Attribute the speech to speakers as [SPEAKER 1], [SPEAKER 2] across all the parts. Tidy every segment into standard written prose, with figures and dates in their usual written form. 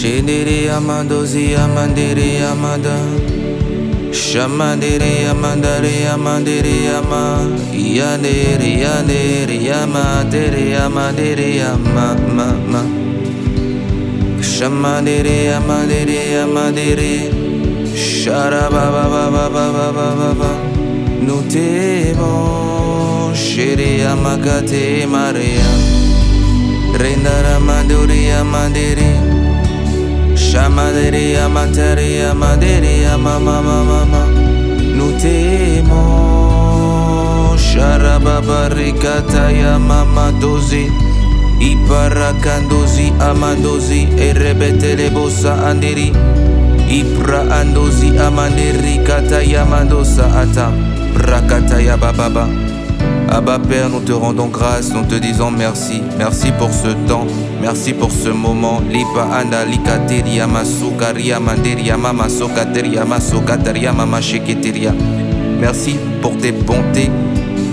[SPEAKER 1] Shendere amandozi amandere amanda. Shamandere amandare amandere ama. Yandere yandere yamadere amadere ama ma ma. Shamandere amandere amadere. Sharabababababababa. Nous t'aimons, chérie amakate maria. Rendara mandori amandere. Shamadere amatare amadere amama mama. Nous t'aimons, sharababarikata ya mama dozi. Iparakandozi amandozi erebetele bosa andiri. Ipra andozi amanderi kata ya mandosa ata. Brakata ya bababa. Abba Père, nous te rendons grâce, nous te disons merci. Merci pour ce temps, merci pour ce moment. Lipa anda likateria masukaria manderia mama sokateria masokataria mama sheketeria. Merci pour tes bontés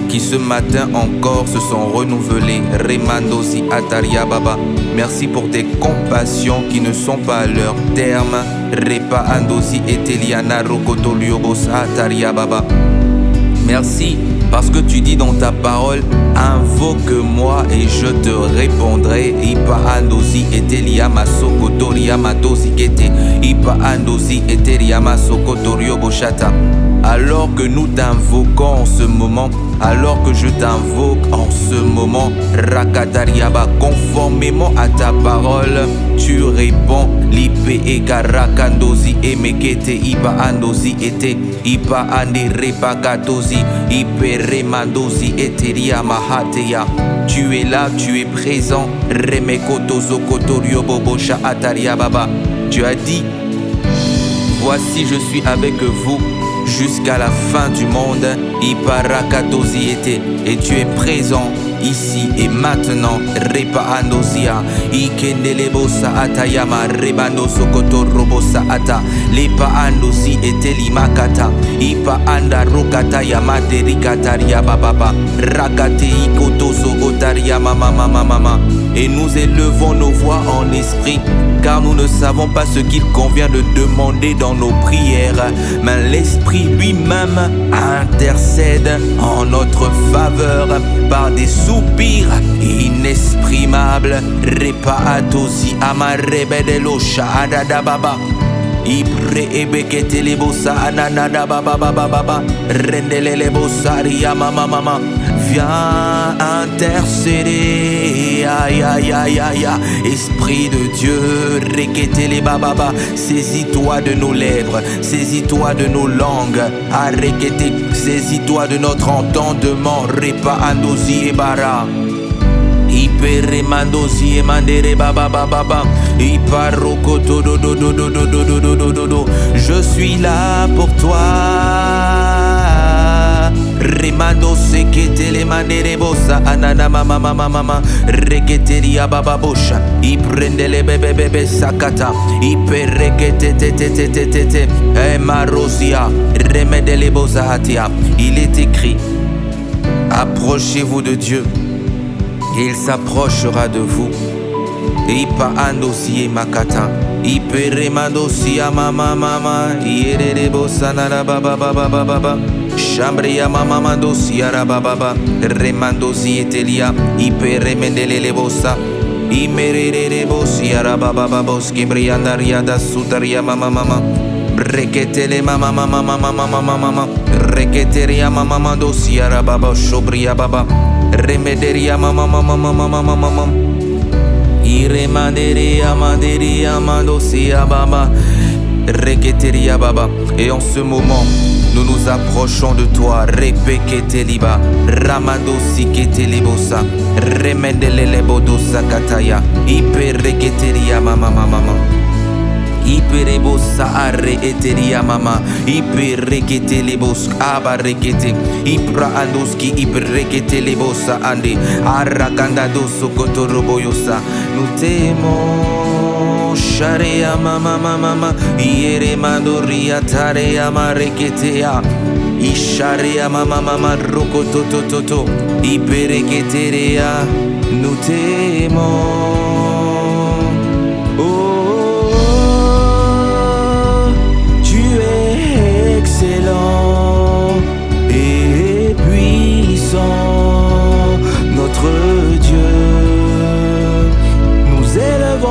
[SPEAKER 1] qui ce matin encore se sont renouvelées. Remandosi ataria baba. Merci pour tes compassions qui ne sont pas à leur terme. Repa andosi eteliana rokotoliobos ataria baba. Merci parce que tu dis dans ta parole, invoque-moi et je te répondrai. Ipa andosi etelia masokotoria matosi kete. Ipa andosi etelia masokotorio boshata. Alors que nous t'invoquons en ce moment, alors que je t'invoque en ce moment, Rakatariaba, conformément à ta parole, tu réponds. Lipe e karakandozi emekete ipa andozi ete ipa ande repakatozi ipe remandozi eteria mahateya. Tu es là, tu es présent. Remekotozo kotorio bobosha ataria baba. Tu as dit, voici je suis avec vous jusqu'à la fin du monde. Iparakatozi ete. Et tu es présent ici et maintenant. Repa andosia ikendelebosa atayama rebando sokoto robosa ata lepa andosi eteli makata ipa anda rokata yamate rikataria bababa rakate ikotoso otaria mama mama mama. Et nous élevons nos voix en esprit, car nous ne savons pas ce qu'il convient de demander dans nos prières, mais l'Esprit lui-même intercède en notre faveur par des soupirs inexprimables. Repa atosi amarebedelo shahada baba. Ibre ebekete lebosa ananada baba baba baba. Rendele lebosa ria mama mama. Viens intercéder, aïe aïe aïe aïe. Esprit de Dieu, rekete les bababa. Saisis-toi de nos lèvres, saisis-toi de nos langues. Arekete, saisis-toi de notre entendement. Repa andosi e bara. Ipere mandosi e mandere baba baba baba. Iparoko do do do do do do do do do do do. Je suis là pour toi. Remando sekete le mandere bossa anana mama mama mama. Reketeria baba bosha. Iprende le bebe bebe sakata. Iperekete te te te te te te. Marosia remede le bosa hatia. Il est écrit, approchez-vous de Dieu et il s'approchera de vous. Ipa andosi e makata. Ipere mandosi a mama mama. Yere bosa nara baba baba baba. Chambria mama mandosi araba baba. Remandosi etelia. Ipere mendele bosa. Imerere bosi araba baba boski briandaria da sutaria mama mama. Breketele mama mama mama mama mama. Reketeria mama mandosi araba baba shobria baba. Remederia mama mama mama mama mama. Iremanderia manderia mandosia baba. Reketeria baba. Et en ce moment, nous nous approchons de toi. Repekete liba. Ramandosi kete libosa. Remendele lebodosa kataya. Ipereketeria mama mama mama. Iperebosa arre eteria mama. Iperekete lebos abarekete. Ipra andoski iperekete lebosa ande. Arrakanda doso kotoroboyosa. Nous t'aimons. Sharea mama mama mama. Iere mandoria tarea mareketea. Isharea mama mama rokototototo. Ipereketerea. Nous t'aimons. Oh.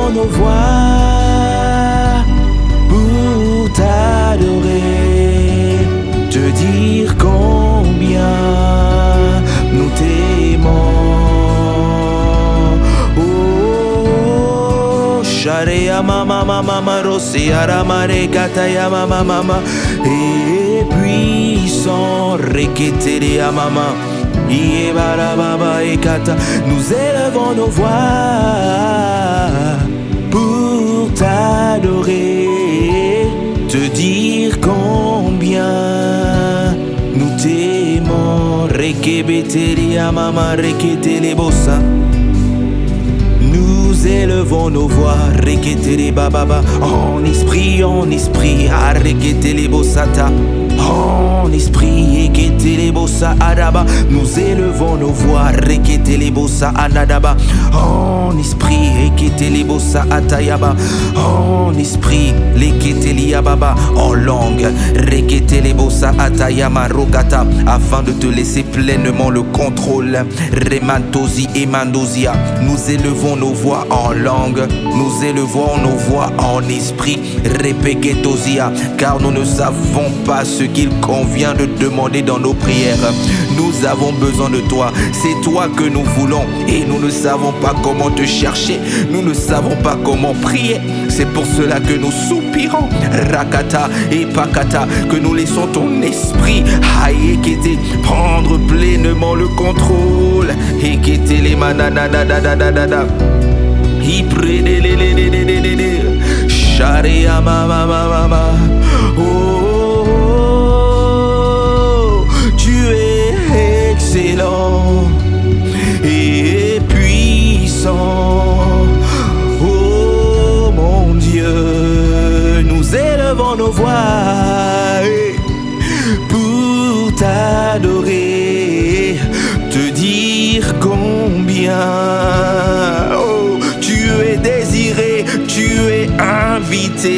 [SPEAKER 1] élevons nos voix pour t'adorer, te dire combien nous t'aimons. Oh, Sharea mama mama rosia ramare kataya mama mama et puissant reketere à mama. Nous élevons nos voix pour t'adorer, te dire combien nous t'aimons. Rekebeteria mama reketele bossa. Nous élevons nos voix, reketele bababa, en esprit, reketele bossata. En esprit, eketele-bossa adaba. Nous élevons nos voix, reketele-bossa anadaba. En esprit, eketele-bossa atayaba. En esprit, leketele-yababa. En langue, reketele-bossa atayama rokata. Afin de te laisser pleinement le contrôle. Remantosi et mandosia. Nous élevons nos voix en langue. Nous élevons nos voix en esprit. Repeketosia. Car nous ne savons pas ce qu'il convient de demander dans nos prières. Nous avons besoin de toi, c'est toi que nous voulons et nous ne savons pas comment te chercher, nous ne savons pas comment prier. C'est pour cela que nous soupirons, rakata et pakata, que nous laissons ton esprit haïkete prendre pleinement le contrôle. Hekete les mananadadadadada, hiprélélélélélélélé, sharia mama mama. Oh, excellent et puissant. Oh mon Dieu, nous élevons nos voix pour t'adorer, te dire combien oh, tu es désiré, tu es invité.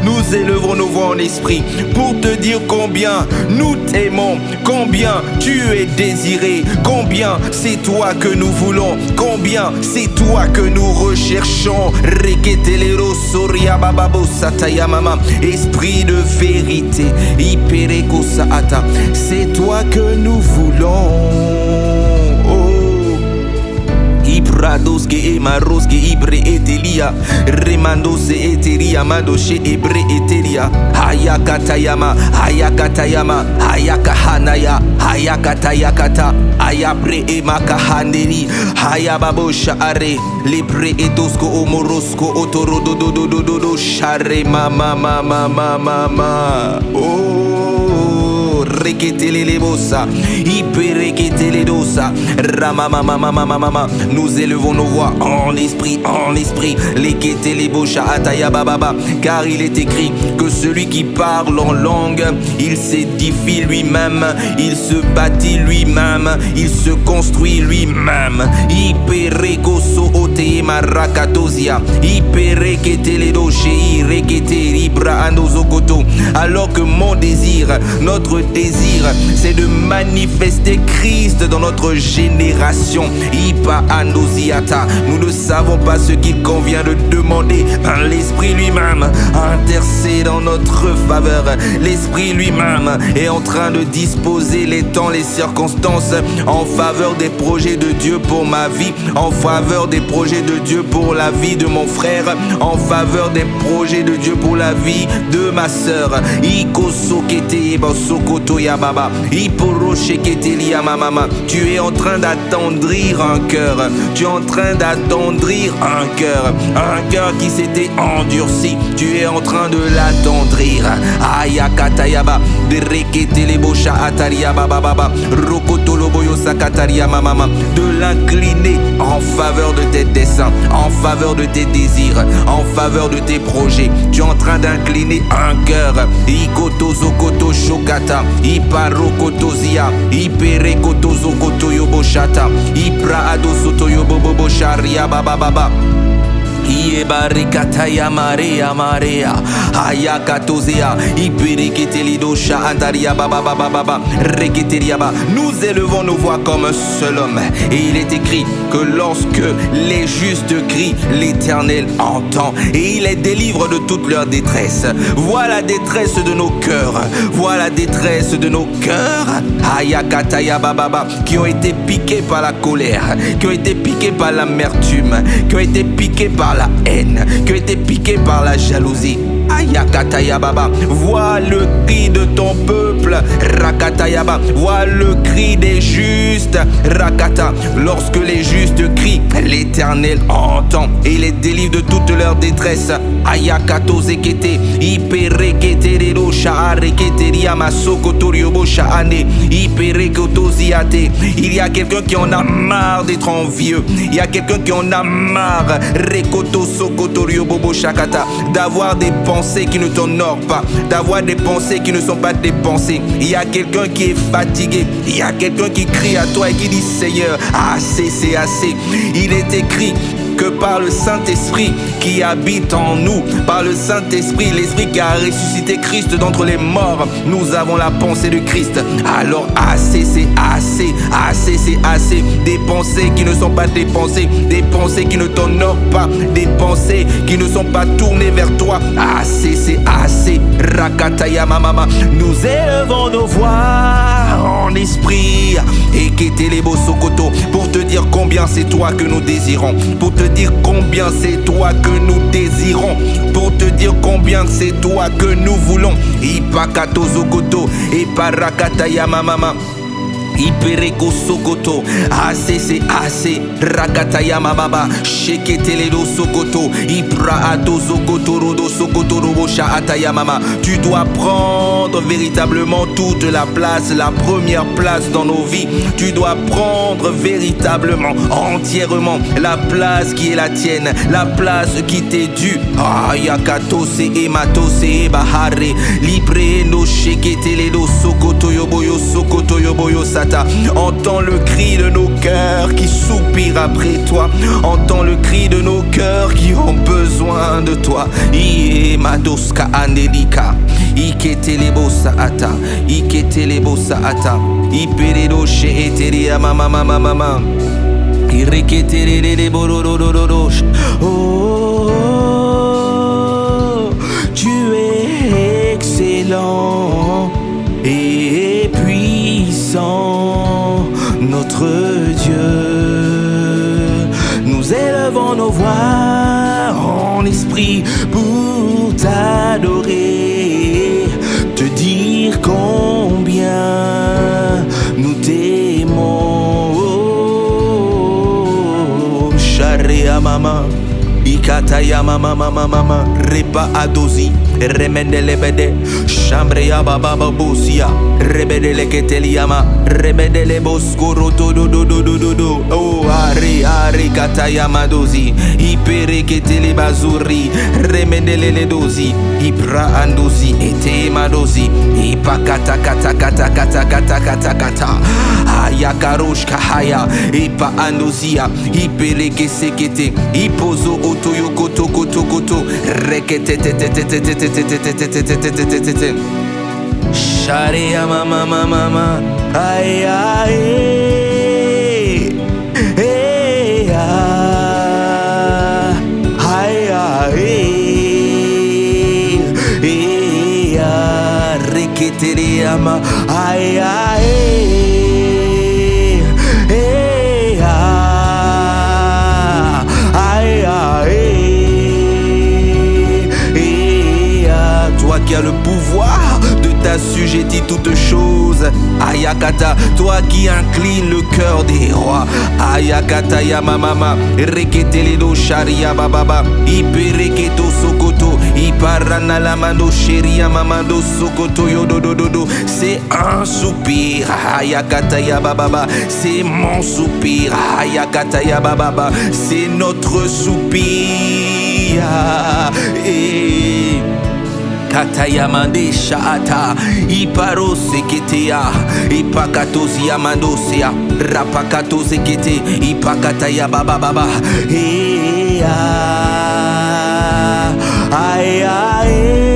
[SPEAKER 1] Nous élevons nos voix en esprit pour te dire combien nous t'aimons, combien tu es désiré, combien c'est toi que nous voulons, combien c'est toi que nous recherchons. Esprit de vérité, c'est toi que nous voulons. Ibradoske e maroske ibre etelia remandose eteria madoshe ebre etelia hayakatayama hayakatayama hayakahanaya hayakatayakata ayabre e makahanderi hayababosha are libre etosko omorosko otorodododododo share mama mama mama mama. Oh, reketele bossa ipereketele dosa ramama mama mama mama. Nous élevons nos voix en esprit, leketele bosha ataya bababa, car il est écrit que celui qui parle en langue, il s'édifie lui-même, il se bâtit lui-même, il se construit lui-même. Iperekoso ote marakatosia ipereketele doche irekete libra andozokoto. Alors que mon désir, notre désir, c'est de manifester Christ dans notre génération. Ipa andosiata. Nous ne savons pas ce qu'il convient de demander. L'Esprit lui-même intercède en notre faveur. L'Esprit lui-même est en train de disposer les temps, les circonstances en faveur des projets de Dieu pour ma vie, en faveur des projets de Dieu pour la vie de mon frère, en faveur des projets de Dieu pour la vie de ma sœur. Tu es en train d'attendrir un cœur. Tu es en train d'attendrir un cœur qui s'était endurci. Tu es en train de l'attendrir. Ayakatayaba, de reketelebosha atariaba baba, rokotoloboyo sakataria mama, de l'incliner en faveur de tes desseins, en faveur de tes désirs, en faveur de tes projets. Tu es en train d'incliner un cœur. Ikotozokoto shokata, iparokotozia, iperekotozokoto yoboshata, ipra adosoto yobobo sharia baba baba. Barikataya Maria Maria Ayakatozea Iperiketelidocha Antaria Baba Baba Baba Reketeriaba. Nous élevons nos voix comme un seul homme. Et il est écrit que lorsque les justes crient, l'Éternel entend et il les délivre de toute leur détresse. Voilà la détresse de nos cœurs. Voilà la détresse de nos cœurs. Ayakataya Baba qui ont été piqués par la colère, qui ont été piqués par l'amertume, qui ont été piqués par la haine, qui ont été piqués par la jalousie. Ayakataya Baba, vois le cri de ton peuple, Rakataya Baba, vois le cri des justes, Rakata. Lorsque les justes crient, l'Éternel entend et les délivre de toute leur détresse. Ayakato zekete, iperekete rero shaarekete riama sokotoriobo shaane, iperekoto ziate. Il y a quelqu'un qui en a marre d'être envieux. Il y a quelqu'un qui en a marre, rekoto sokotoriobo shakata, d'avoir des pensées qui ne t'honorent pas, d'avoir des pensées qui ne sont pas des pensées. Il y a quelqu'un qui est fatigué. Il y a quelqu'un qui crie à toi et qui dit Seigneur, assez, c'est assez. Il est écrit que par le Saint-Esprit qui habite en nous, par le Saint-Esprit, l'Esprit qui a ressuscité Christ d'entre les morts, nous avons la pensée de Christ. Alors assez, c'est assez, assez, c'est assez. Des pensées qui ne sont pas des pensées, des pensées qui ne t'honorent pas, des pensées qui ne sont pas tournées vers toi. Assez, c'est assez. Rakataya Mama, nous élevons nos voix en esprit et quitter les beaux sokoto pour te dire combien c'est toi que nous désirons, pour te dire combien c'est toi que nous désirons, pour te dire combien c'est toi que nous voulons. Ipakato zokoto et parakataya mama. Ipereko sokoto, assez c'est assez, rakataya mababa, sheketeledo sokoto, ipra ato sokoto rodo sokoto robosha ataya mama. Tu dois prendre véritablement toute la place, la première place dans nos vies. Tu dois prendre véritablement, entièrement la place qui est la tienne, la place qui t'est due. Ayakatose ematose ebahare, libreno sheketeledo sokoto yoboyo sata. Entends le cri de nos cœurs qui soupirent après toi. Entends le cri de nos cœurs qui ont besoin de toi. Ie madoska andelika, iketelebo saata, iketelebo saata, iperedo she eteria mama mama mama, ireketelele bororororo. Oh, tu es excellent et puissant, notre Dieu. Nous élevons nos voix en esprit pour t'adorer, te dire combien nous t'aimons. Oh, Sharia mama, ikataya mama mama mama, repa adozi, remendele bede, chambrea baba babosia, rebedele keteliama, rebedele boskoro do do do do do do do. Oh ari kataya madozi, ipere ketele bazuri, remendele le dozi, ipra andozi ete madozi, ipakata kata kata kata kata kata kata, ayakarosh kahaya, ipa andozia, ipere kesekete, ipozo otoyo koto koto koto, rekete Sharia mama mama mama, ay ay ay ay ay ay reketeriama, ay ay qui a le pouvoir de t'assujettir toutes choses. Ayakata, toi qui incline le cœur des rois. Ayakata ya mama, reketeledo sharia bababa, ipereketo sokoto, iparana la mando sheria mamando sokoto yododododo. C'est un soupir. Ayakata ya bababa, c'est mon soupir. Ayakata ya bababa, c'est notre soupir. Et Katayamande shaata, iparo seketea, ipakatozi amandosea, rapakato sekete, ipakataya baba baba, aïe aïe.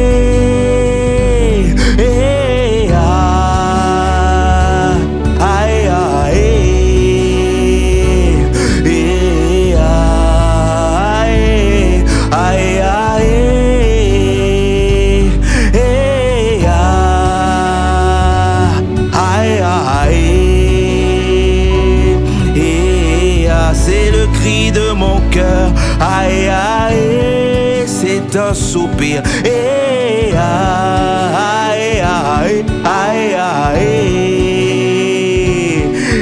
[SPEAKER 1] C'est le cri de mon cœur, aïe aïe, c'est un soupir, aïe aïe aïe aïe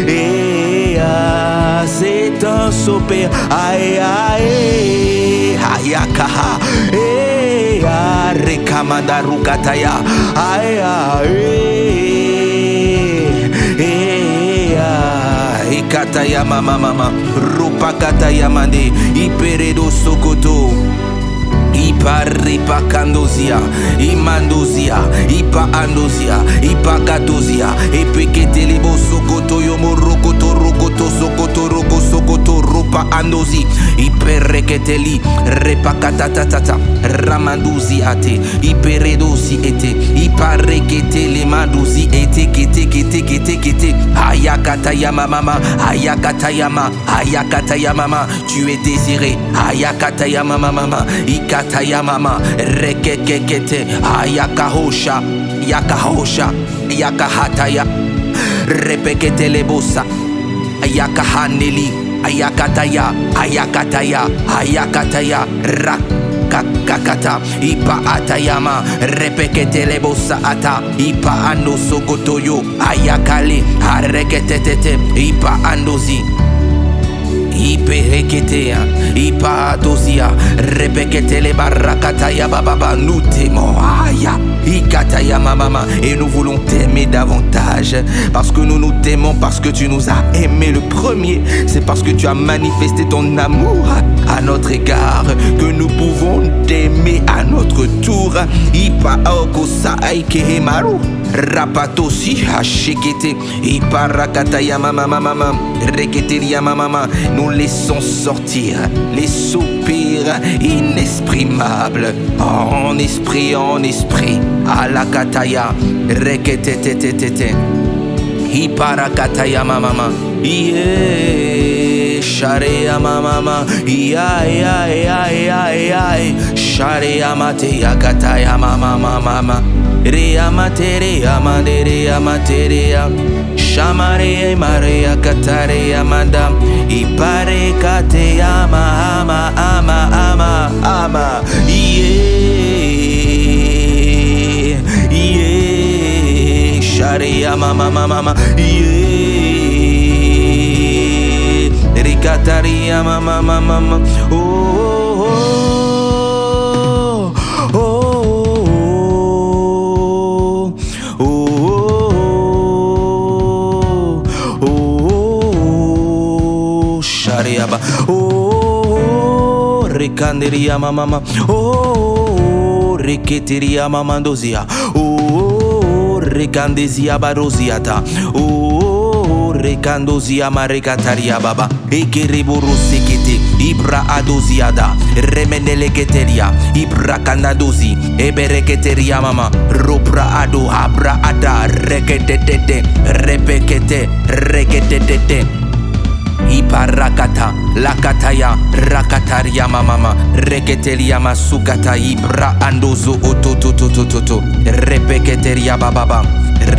[SPEAKER 1] aïe, c'est un soupir, aïe aïe, aïe kaha, aïe rekamanda rukataya, aïe aïe, kataya mama mama, rupa kataya mande, iperedo sokoto. Ipa ripa kandozia, imandozia, ipa andozia, ipa katozia, epekete lebo sokoto yomo rokoto rokoto sokoto roko sokoto rupa andozi, ipereketeli repa katatatata, ramanduzi ate, iperedozi ete, ipa rekete le manduzi ete kete kete kete kete, ayakatayama mama, ayakatayama, ayakatayama mama, tu es désiré, ayakatayama mama, Tayamama, rekekekete, ayakahosha, yakahosha, yakahataya, repekete lebosa, ayakahaneli, ayakataya, ayakataya, ayakataya, rakakakata, ipa atayama, repekete lebosa ata, ipa ando sokotoyo, ayakale, areketete, ipa andozi. Ipereketea, ipaatosia, repekete le barakataya bababa, nous t'aimons, aya, ikataya mama, et nous voulons t'aimer davantage, parce que nous nous t'aimons, parce que tu nous as aimés le premier, c'est parce que tu as manifesté ton amour à notre égard, que nous pouvons t'aimer à notre tour, ipa okosa aikehemaru. Rapatosi hashekete iparakataya mama mama reketeria mama. Nous laissons sortir les soupirs inexprimables en esprit alakataya reketetetetete iparakataya mama yeah sharia mama ya sharia mate yakataya mama Rea materia manderea materia Shamare marea kataria manda Ipare kate ama Yeah Yeah Sharia mama Yeah Rikataria mama Oh Oh, rekanderia mama, oh, reketeria mamandozia, oh, rekandezia baroziata, oh, rekandozia marekataria baba, ekeriburu sekete, ibra adoziada, remeneleketeria, ibra kandadozi, ebereketeria mama, ropra ado, abra ada, reketete, repekete, reketete. Iparakata, lakataya, rakataria mama, reketelia masukata, ibra andozo otototototo, repeketeria bababa,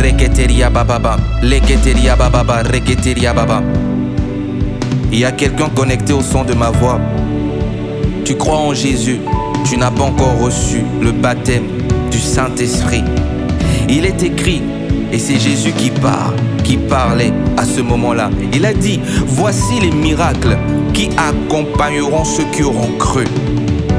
[SPEAKER 1] reketeria bababa, leketeria bababa, reketeria baba. Il y a quelqu'un connecté au son de ma voix. Tu crois en Jésus, tu n'as pas encore reçu le baptême du Saint-Esprit. Il est écrit, et c'est Jésus qui parlait à ce moment-là. Il a dit, voici les miracles qui accompagneront ceux qui auront cru.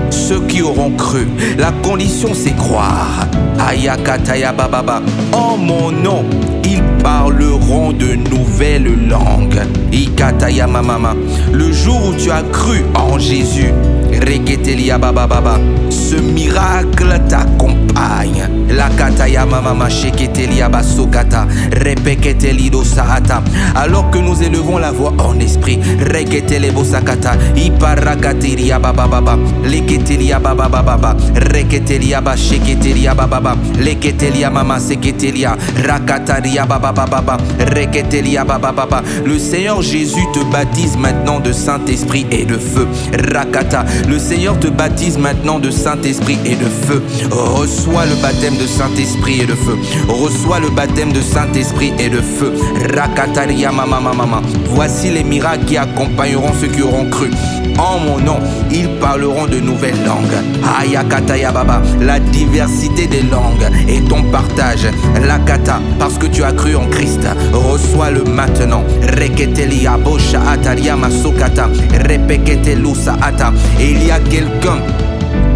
[SPEAKER 1] Ceux qui auront cru. La condition, c'est croire. Ayakataya bababa. En mon nom, ils parleront de nouvelles langues. Ikataya mamama. Le jour où tu as cru en Jésus, Reketelia bababa, ce miracle t'accompagne. accompagne. La kataya mama sheketelia basokata, repeketelido saata. Alors que nous élevons la voix en esprit, reketele bosakata, iparakateria bababa, leketelia bababa, reketelia ba sheketelia bababa, leketelia mama seketelia, rakataria bababa, reketelia bababa. Le Seigneur Jésus te baptise maintenant de Saint-Esprit et de feu. Rakata, le Seigneur te baptise maintenant de Saint-Esprit et de feu. Reçois le baptême de Saint-Esprit et de feu. Reçois le baptême de Saint-Esprit et de feu. Rakataria mama. Voici les miracles qui accompagneront ceux qui auront cru. En mon nom, ils parleront de nouvelles langues. Ayakataya baba, la diversité des langues est ton partage. Lakata, parce que tu as cru en Christ, reçois-le maintenant. Reketelia bosha ataria masokata, repeketelusa ata. Et il y a quelqu'un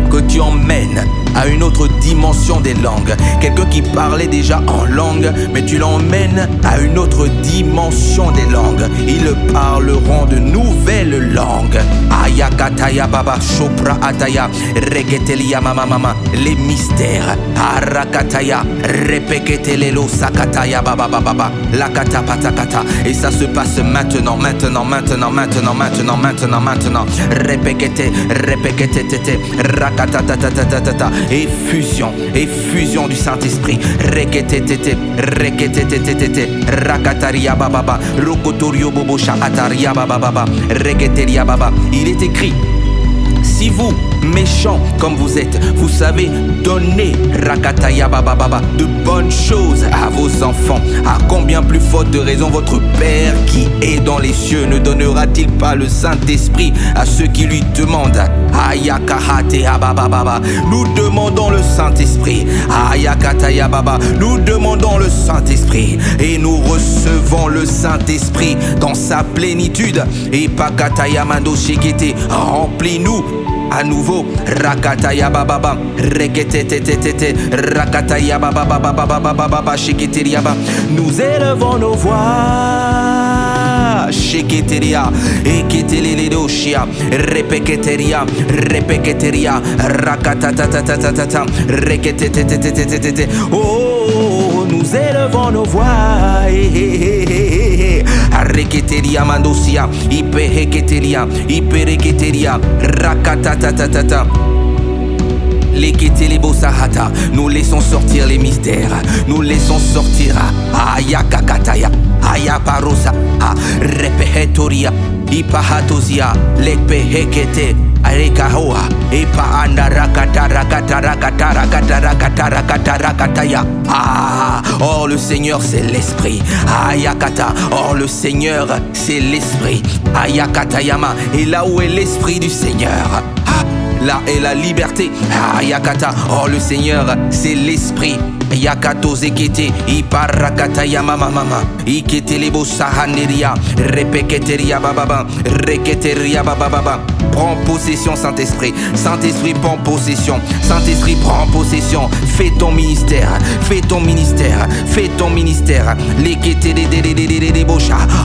[SPEAKER 1] que tu emmènes à une autre dimension des langues. Quelqu'un qui parlait déjà en langue, mais tu l'emmènes à une autre dimension des langues. Ils parleront de nouvelles langues. Ayakataya baba shopra ataya reketelia mama les mystères. Arakataya repeketelelo sakataya baba baba lakata patakata. Et ça se passe maintenant. Repekete tete rakatatatata. Effusion du Saint-Esprit. Rekete rakataria baba rokotorio bobosha ataria baba reketeria baba. Il est écrit: si vous, méchants comme vous êtes, vous savez donner rakataya baba de bonnes choses à vos enfants, à combien plus forte raison votre Père qui est dans les cieux ne donnera-t-il pas le Saint-Esprit à ceux qui lui demandent? Ayakahatea baba, nous demandons le Saint-Esprit. Ayakataya baba, nous demandons le Saint-Esprit et nous recevons le Saint-Esprit dans sa plénitude. Et pakataya mando shekete, remplis-nous à nouveau. Rakataya baba, rekete rakataya baba sheketeliaba. Nous élevons nos voix. Sheketeria, eketeleledoshia, repeketeria, rakatatatata, reketetetetetetete. Oh, nous élevons nos voix. Reketeria mandosia, ipereketeria, rakatatatata. Nous laissons sortir les mystères. Nous laissons sortir Ayakakataya, Ayaparosa, Repehetoria, Ipahatosia, Lepehekete, Arekahoa, Ipaanda rakatarakatarakatarakatarakatarakatarakataya. Oh, le Seigneur, c'est l'Esprit. Ayakata, oh, le Seigneur, c'est l'Esprit. Ayakatayama, et là où est l'Esprit du Seigneur, là est la liberté. Ayakata, oh, le Seigneur, c'est l'Esprit. Yakato zekete, iparakataya mama, iketelebo sahaneria, repeketeria bababa, reketeria bababa. Prends possession, Saint-Esprit. Saint-Esprit, prends possession. Saint-Esprit, prends possession. Fais ton ministère. Fais ton ministère. Fais ton ministère.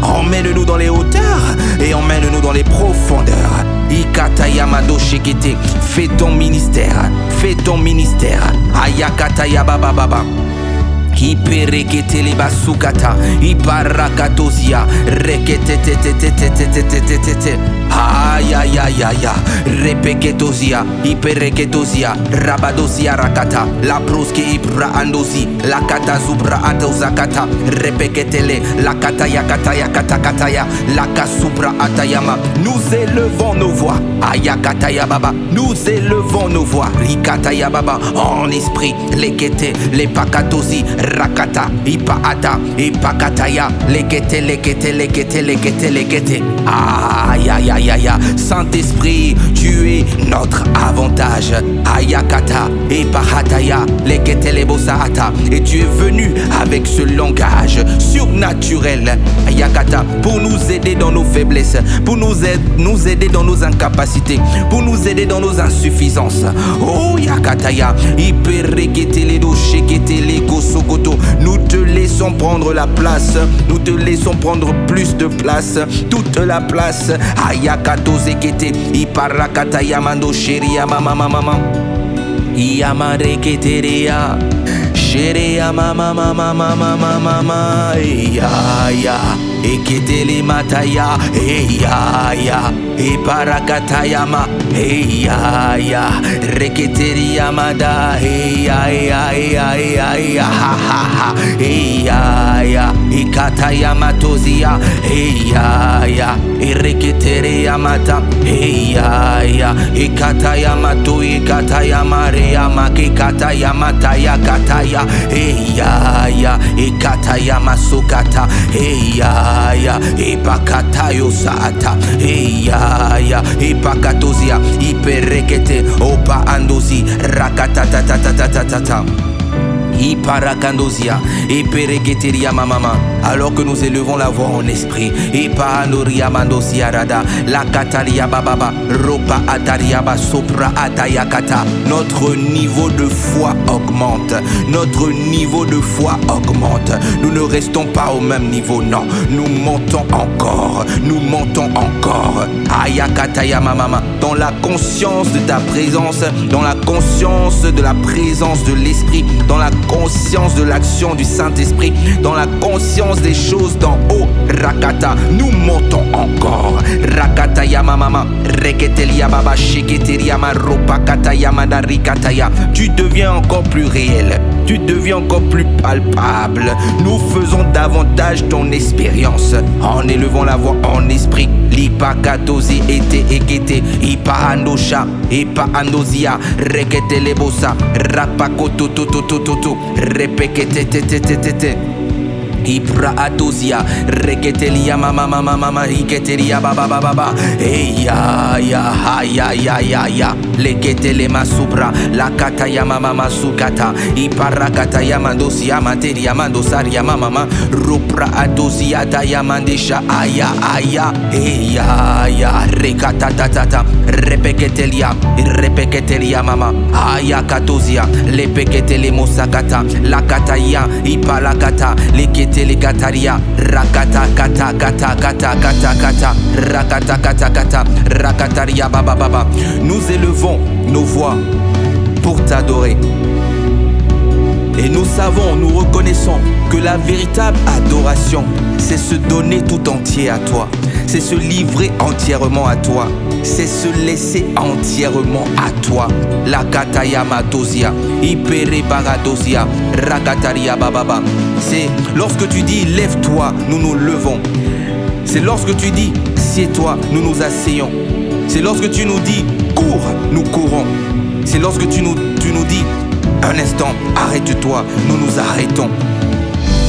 [SPEAKER 1] Emmène-nous dans les hauteurs et emmène-nous dans les profondeurs. Ikatayamado shekete. Fais ton ministère. Fais ton ministère. Ayakataya baba. Ipereketele basukata, iparakatosia, reketetetetetetetetetete. Ayayayaya, repeketosia, ipereketosia, rabadosia rakata, la proske ibra andosi, la kata zubra atozakata, repeketele, la kataya kataya katakataya, la kasubra atayama. Nous élevons nos voix, ayakataya baba, nous élevons nos voix, likataya baba, en esprit, lekete, les pakatosi, rakata, ipaata, ipakataya, lekete. Ayayayaya, Saint-Esprit, tu es notre avantage. Ayakata, ipahataya, lekete lebosaata. Et tu es venu avec ce langage surnaturel, ayakata, pour nous aider dans nos faiblesses, pour nous aider dans nos incapacités, pour nous aider dans nos insuffisances. Oh, yakataya, iperekete ledo shekete lego sokoto. Nous te laissons prendre la place. Nous te laissons prendre plus de place. Toute la place. Ayakato zekete. Iparakata yamando sheria mama. Yamare keteria. Sherea mama mama mama mama mama. Ya. Eketele mataya. Ya. E parakatayama. Ya. Reketeria mada. Ya. Ha. Ya. Ikatayama tozia. Ya. Ereketeria mata. Ya. Ikatayama tu ikatayama reyama kikatayama taya kataya. Ya. Ikatayama sukata. Ya. Ipakatayo saata. Ya. Ipakatozia. Iperekete. Opa andozi. Rakatatatatatatata. Iparakandozia, Ipereketeria mamama. Alors que nous élevons la voix en esprit, Ipaanoria mandosia rada, la kataria bababa, ropa atariaba sopra atayakata. Notre niveau de foi augmente. Notre niveau de foi augmente. Nous ne restons pas au même niveau, non. Nous montons encore. Nous montons encore. Ayakataya mamama. Dans la conscience de ta présence, dans la conscience de la présence de l'esprit, dans la conscience de l'action du Saint-Esprit, dans la conscience des choses d'en haut, Rakata, nous montons encore. Rakata yamamama, reketelia baba, sheketeria maropa kataya madarikataya. Tu deviens encore plus réel. Tu deviens encore plus palpable. Nous faisons davantage ton expérience en élevant la voix en esprit. Lipakatozi ete ekete, ipa andosha, ipa andozia, rekete lebosa, rapakotototototo, repekete tete. Ipra atozia, reketelia mama, iketeria baba. Ya. Leketele masubra, la kataya mama sukata, iparakata yamandosia materia mandosaria mama, rupra atozia tayamandesha aya. Rekata repeketelia mama, aya katozia, lepeketele mosakata, la kataya, ipalakata, leketele kataria, rakata kata, rakata, rakataria baba. Nous élevons nos voix pour t'adorer. Et nous savons, nous reconnaissons que la véritable adoration, c'est se donner tout entier à toi. C'est se livrer entièrement à toi. C'est se laisser entièrement à toi. La kataya matozia, ipere baratozia, rakataria bababa. C'est lorsque tu dis lève-toi, nous nous levons. C'est lorsque tu dis sieds-toi, nous nous asseyons. C'est lorsque tu nous dis cours, nous courons. C'est lorsque tu nous dis un instant, arrête-toi, nous nous arrêtons.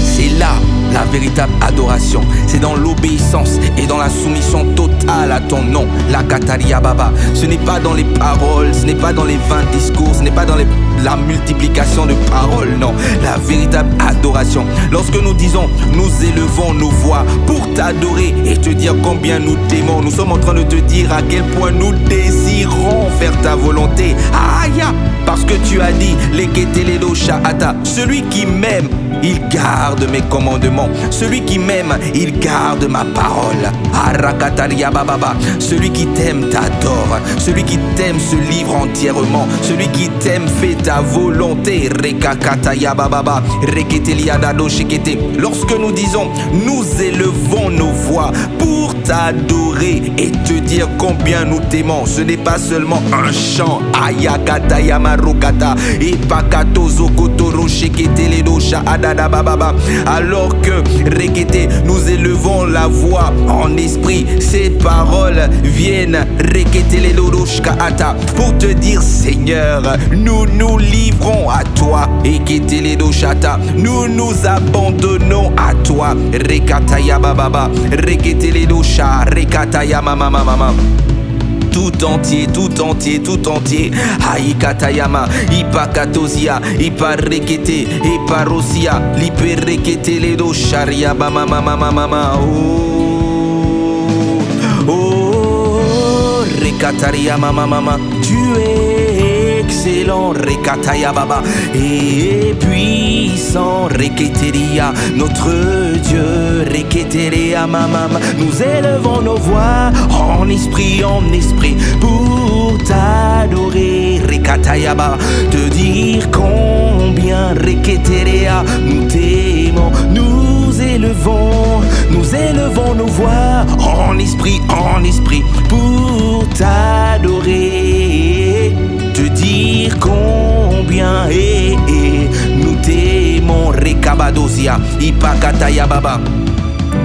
[SPEAKER 1] C'est là la véritable adoration. C'est dans l'obéissance et dans la soumission totale à ton nom, la Kataria Baba. Ce n'est pas dans les paroles, ce n'est pas dans les 20 discours, ce n'est pas dans la multiplication de paroles, non. La véritable adoration. Lorsque nous disons, nous élevons nos voix pour t'adorer et te dire combien nous t'aimons, nous sommes en train de te dire à quel point nous désirons faire ta volonté. Aïe, parce que tu as dit, Leketeledo Sha'ata, celui qui m'aime, il garde mes commandements. Celui qui m'aime, il garde ma parole. Arakataria bababa. Celui qui t'aime t'adore. Celui qui t'aime se livre entièrement. Celui qui t'aime fait ta volonté. Rekakataya bababa. Reketelia dado shekete. Lorsque nous disons, nous élevons nos voix pour t'adorer et te dire combien nous t'aimons, ce n'est pas seulement un chant. Ayakataya marokata. Epakato zokotoro shekete ledo sha'ada. Alors que Rekete, nous élevons la voix en esprit, ces paroles viennent Rekete les Dodoshkaata pour te dire Seigneur, nous nous livrons à toi. Ekete les Doshata, nous nous abandonnons à toi. Rekataya bababa, Rekete les Dosha, Rekataya mama. Tout entier, tout entier, tout entier. Haikatayama, Ipakatozia, Iparekete, Iparosia, Liperekete ledo sharia mama. Oh, Rekataria mama. Tu es excellent, Rekataya baba, et puissant, Reketeria, notre Dieu, Reketeria mama. Nous élevons nos voix en esprit, pour t'adorer, Rekatayaba, te dire combien Reketerea nous t'aimons, nous élevons nos voix en esprit pour t'adorer, te dire combien nous t'aimons. Rekabadosia, Ipakataya Baba,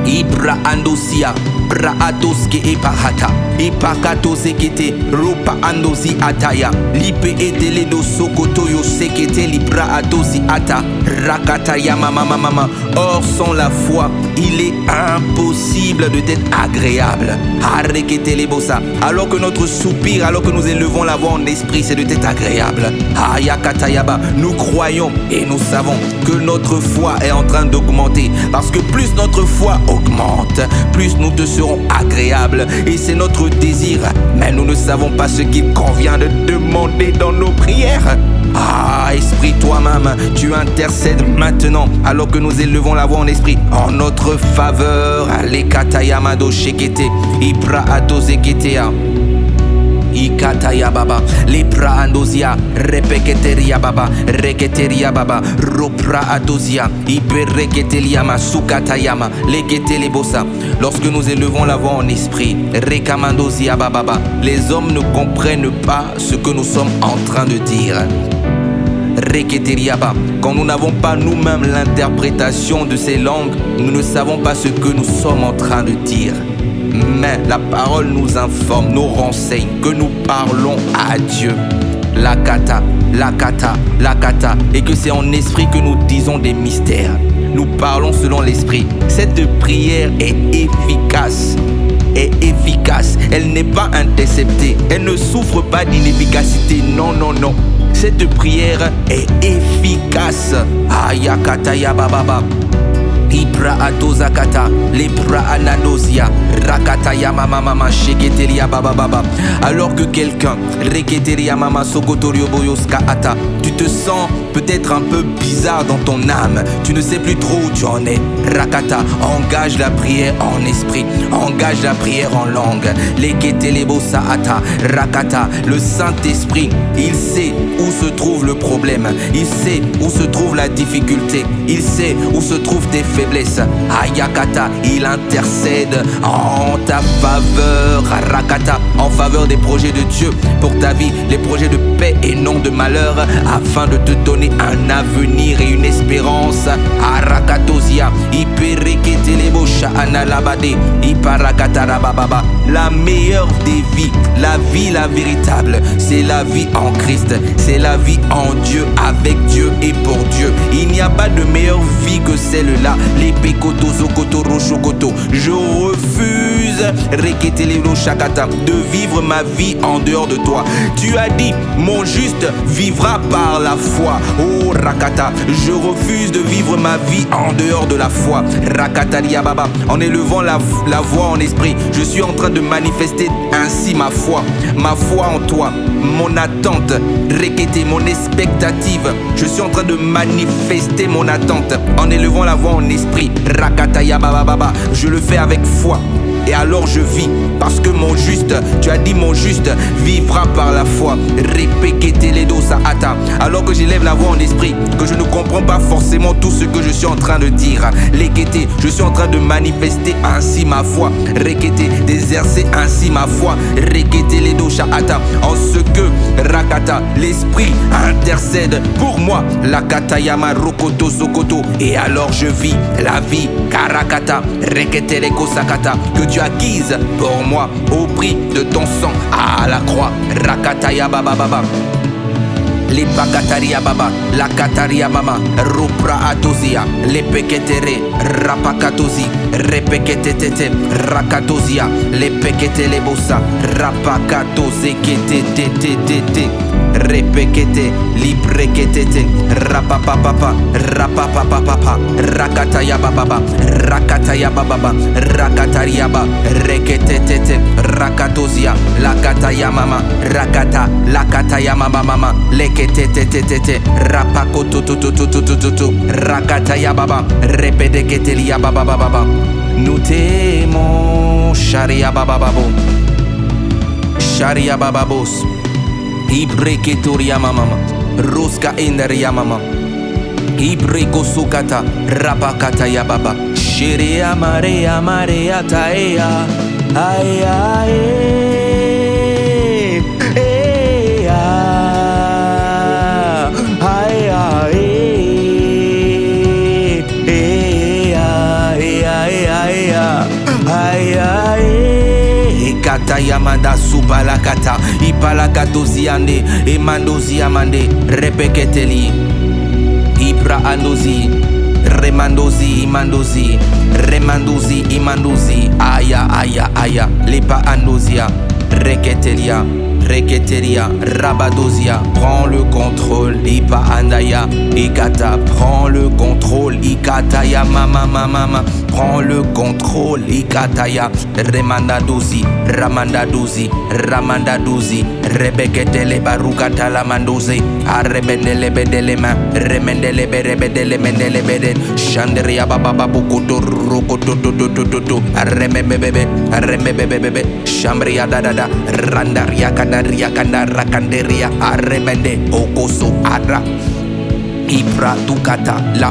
[SPEAKER 1] Ibra Andosia, Braatoske Epahata, Epakato Sekete, Rupa Andosi Ataya, Lipe Eteledo Sokotoyo Sekete, Libra Atosi Ata, Rakataya Mama. Or, sans la foi, il est impossible de t'être agréable. Hareketelebosa. Alors que notre soupir, alors que nous élevons la voix en esprit, c'est de t'être agréable. Hayakatayaba. Nous croyons et nous savons que notre foi est en train d'augmenter. Parce que plus notre foi augmente, plus nous te serons agréables. Et c'est notre désir. Mais nous ne savons pas ce qu'il convient de demander dans nos prières. Ah, esprit, toi-même, tu intercèdes maintenant, alors que nous élevons la voix en esprit, en notre faveur. Lekatayamado shekete, Ibra atozeketea, Ikataya Baba, Lepra Andozia, Repeketeria Baba, Reketeria Baba, Ropra Adozia, Ibereketeliama, Sukatayama, Leketelebosa. Lorsque nous élevons la voix en esprit, Rekamandozia Baba, les hommes ne comprennent pas ce que nous sommes en train de dire. Reketeriaba. Quand nous n'avons pas nous-mêmes l'interprétation de ces langues, nous ne savons pas ce que nous sommes en train de dire. Mais la parole nous informe, nous renseigne que nous parlons à Dieu. Lakata, lakata, lakata. Et que c'est en esprit que nous disons des mystères. Nous parlons selon l'esprit. Cette prière est efficace. Elle n'est pas interceptée. Elle ne souffre pas d'inefficacité. Non. Cette prière est efficace. Ayakataya bababa. Ibra atozakata, Lepra anadosia, Rakataya mama sheketelia baba. Alors que quelqu'un, Reketelia mama sokotorio boyoska ata, tu te sens peut-être un peu bizarre dans ton âme, tu ne sais plus trop où tu en es. Rakata, engage la prière en esprit, engage la prière en langue. Leketelebosa ata, Rakata, le Saint-Esprit, il sait où se trouve le problème, il sait où se trouve la difficulté, il sait où se trouvent tes faiblesse. Ayakata, il intercède en ta faveur. Rakata, en faveur des projets de Dieu pour ta vie, les projets de paix et non de malheur, afin de te donner un avenir et une espérance. Arakatosia, Ipereketelebosha analabade, Iparakata. La meilleure des vies, la véritable, c'est la vie en Christ, c'est la vie en Dieu, avec Dieu et pour Dieu. Il n'y a pas de meilleure vie que celle-là. Les pekoto zokoto rochokoto. Je refuse reketelelo shakata de vivre ma vie en dehors de toi. Tu as dit mon juste vivra par la foi. Oh Rakata, je refuse de vivre ma vie en dehors de la foi. Rakata liababa. En élevant la voix en esprit, je suis en train de manifester ainsi ma foi en toi, mon attente, rekete, mon expectative. Je suis en train de manifester mon attente en élevant la voix en esprit. Rakataya baba, je le fais avec foi. Et alors je vis, parce que mon juste, tu as dit mon juste vivra par la foi. Repeketeledosa ata. Alors que j'élève la voix en esprit, que je ne comprends pas forcément tout ce que je suis en train de dire. Lekete, je suis en train de manifester ainsi ma foi. Rekete, d'exercer ainsi ma foi. Reketeledosha ata. En ce que Rakata, l'esprit intercède pour moi. Lakatayama rokoto sokoto. Et alors je vis la vie Karakata, Reketeleko sakata, que tu acquise pour moi au prix de ton sang à la croix. Rakataya baba. Les pakataria baba, la kataria mama, ropra atozia, les peketere, rapakatozi, repeketete, rakatozia, les peketele bossa, rapakatoze ketete, repekete, libreketete, rapapapapa, rakataya baba, rakataria ba, reketete, rakatozia, la kataya mama, rakata, la kataya mama, leketete, rapakototototototo, rakataya baba, repedeketelia baba. Nous t'aimons, Sharia bababo, Sharia bababos. Ibreketoria mama. Roska endaria mama. Ibreko sukata. Rabakata ya baba. Sherea marea marea taea. Aya kata yamanda supalakata ipalakatozi ande emandozi amande repeketeli ibra andozi remandozi imandozi remandozi imandozi aya lepa andozia reketelia rabadozia, prends le contrôle, Ipa andaya, Ikata, prends le contrôle, Ikataya, mama, prends le contrôle, Ikataya, Remandadozi, Ramandadozi, Rebeketele Barukata la Mandoze, Arebendele Bedelema, Remendele Bede, Chandria Baba Bukoto, Rokoto, Aremebebe, Chambria Dada, Randaria Kanda Rakanderia Aremende Okoso Adra Ibra Dukata La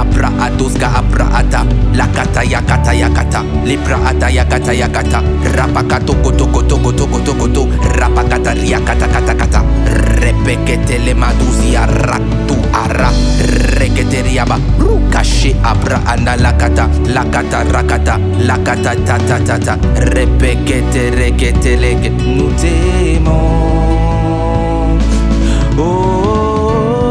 [SPEAKER 1] Praatoska Apraata La Kata Yakata Libra Ata Yakata Rapakato Koto Rapakata Riakata Repekete le Maduzia Raktu Ara Reketeriaba Rukashi Abra Anda Lakata Rakata Tata Repekete Rekete nous t'aimons. Oh,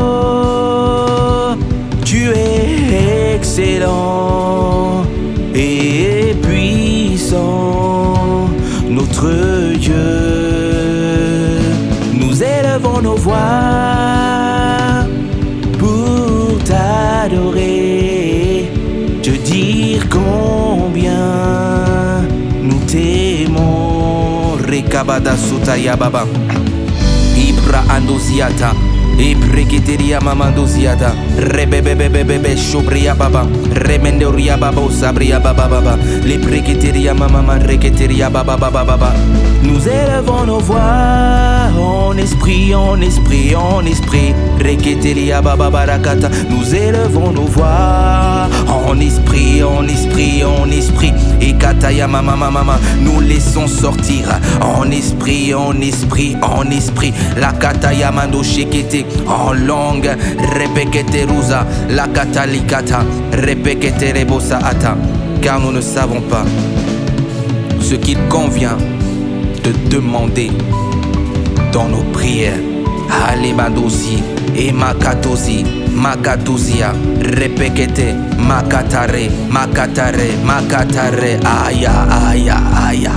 [SPEAKER 1] tu es excellent et puissant, notre Dieu. Nous élevons nos voix pour t'adorer, te dire combien nous t'aimons. Rekabada Sutaya Baba Ibra Andoziata Ebreketeria Mamandoziata Rebebebebebe Shobria Baba Remendoria Baba Sabria Baba Lebreketeria Mama Reketeria Baba. Nous élevons nos voix en esprit Reketeria Baba Barakata. Nous élevons nos voix en esprit et Kataya mama. Nous laissons sortir en esprit la Kataya Mando Shekete en langue Repekete Ruza la Katalikata Repekete Rebosa Ata, car nous ne savons pas ce qu'il convient de demander dans nos prières. Alemandosi et Makatozia Repekete Makatare aya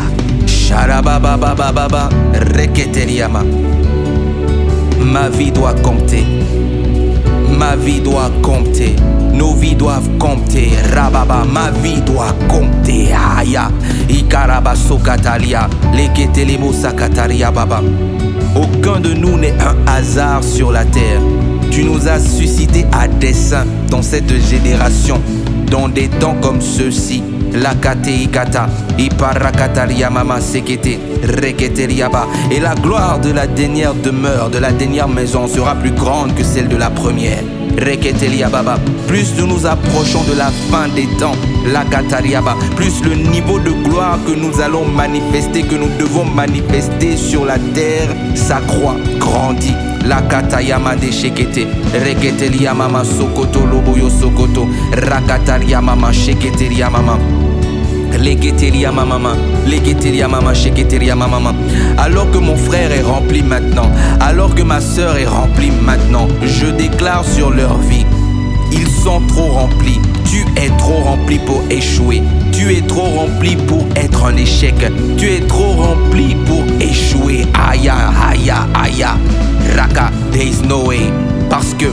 [SPEAKER 1] Sharababa Reketeriama. Ma vie doit compter, nos vies doivent compter, Rababa, ma vie doit compter, Aya, Ikaraba Sokatalia, Leketelemo Sakataria Baba. Aucun de nous n'est un hasard sur la terre. Tu nous as suscité à dessein dans cette génération, dans des temps comme ceux-ci. La kateikata, iparakataria mama sekete, reketeriaba. Et la gloire de la dernière demeure, de la dernière maison sera plus grande que celle de la première. Reketeliababa. Plus nous nous approchons de la fin des temps, la katariaba, plus le niveau de gloire que nous allons manifester, que nous devons manifester sur la terre s'accroît, grandit. La katayama de shekete, reketelia mama sokoto loboyo sokoto, rakataria mama sheketeria mama. Leketeria mama, sheketeria mama. Alors que mon frère est rempli maintenant, alors que ma soeur est remplie maintenant, je déclare sur leur vie, ils sont trop remplis. Tu es trop rempli pour échouer. Tu es trop rempli pour être un échec. Tu es trop rempli pour échouer. Aya. Raka, there is no way. Parce que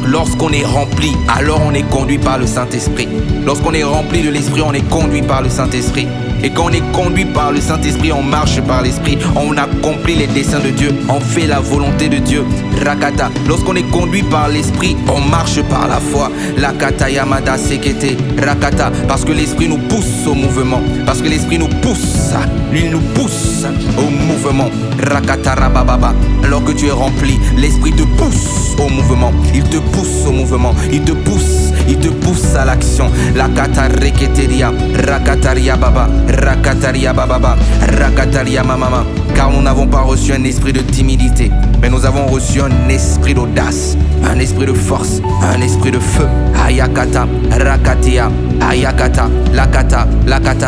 [SPEAKER 1] lorsqu'on est rempli, alors on est conduit par le Saint-Esprit. Lorsqu'on est rempli de l'Esprit, on est conduit par le Saint-Esprit. Et quand on est conduit par le Saint-Esprit, on marche par l'Esprit. On accomplit les desseins de Dieu. On fait la volonté de Dieu. Rakata. Lorsqu'on est conduit par l'Esprit, on marche par la foi. Lakata Yamada Sekete. Rakata. Parce que l'Esprit nous pousse au mouvement. Parce que l'Esprit nous pousse. Lui nous pousse au mouvement. mouvement. Rakatarabababa. Alors que tu es rempli, l'esprit te pousse au mouvement. Il te pousse au mouvement. Il te pousse à l'action. La katareketeria, rakataria baba, rakataria bababa, rakataria mamama. Car nous n'avons pas reçu un esprit de timidité, mais nous avons reçu un esprit d'audace, un esprit de force, un esprit de feu. Ayakata, rakatia, ayakata, lakata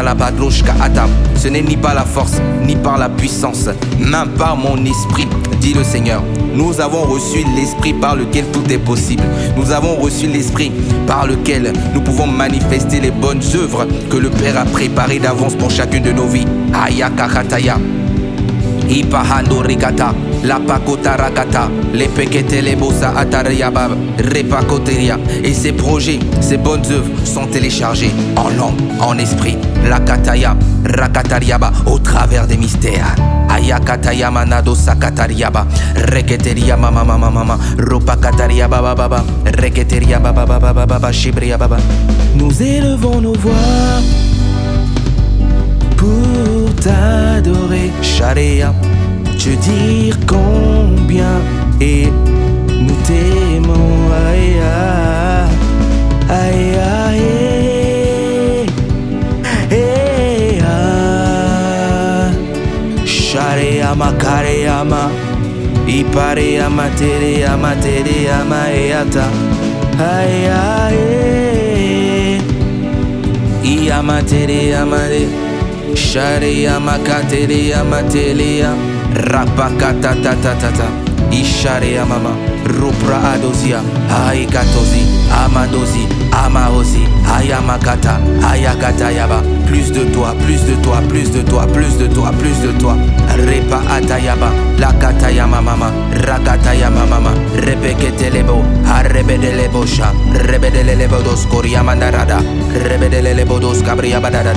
[SPEAKER 1] la badroshka ata. Ce n'est ni par la force, ni par la puissance, mais par mon esprit, dit le Seigneur. Nous avons reçu l'esprit par lequel tout est possible. Nous avons reçu l'esprit par lequel nous pouvons manifester les bonnes œuvres que le Père a préparées d'avance pour chacune de nos vies. Ayakakataya. Ipahando rikata, la pakota rakata, les pekete les bosa atariabab, repakoteria. Et ces projets, ces bonnes œuvres sont téléchargés en langue, en esprit. La kataya, rakatariaba, au travers des mystères. Ayakataya manado sakatariaba, reketeria mama mama mama, ropakataria baba baba, reketeria baba baba baba, shibria baba. Nous élevons nos voix pour t'adorer, Sharia, te dire combien et nous t'aimons, aïe aïe aïe aïe, Sharia makareyama, ipareyama tereyama tereyama eyata, aïe aïe, iyama tereyama de. Sharia makateria matelia rapakata tata isharia mama rupra adosia aikatozi amadozi amaosi ayamakata ayakata yaba. Plus de toi, plus de toi, plus de toi, plus de toi, plus de toi. Repa atayaba la katayama mama rakatayama mama repeketelebo arrebedelebo sha rebedelebo dos koriamandarada rebedelebo dos kabriabadada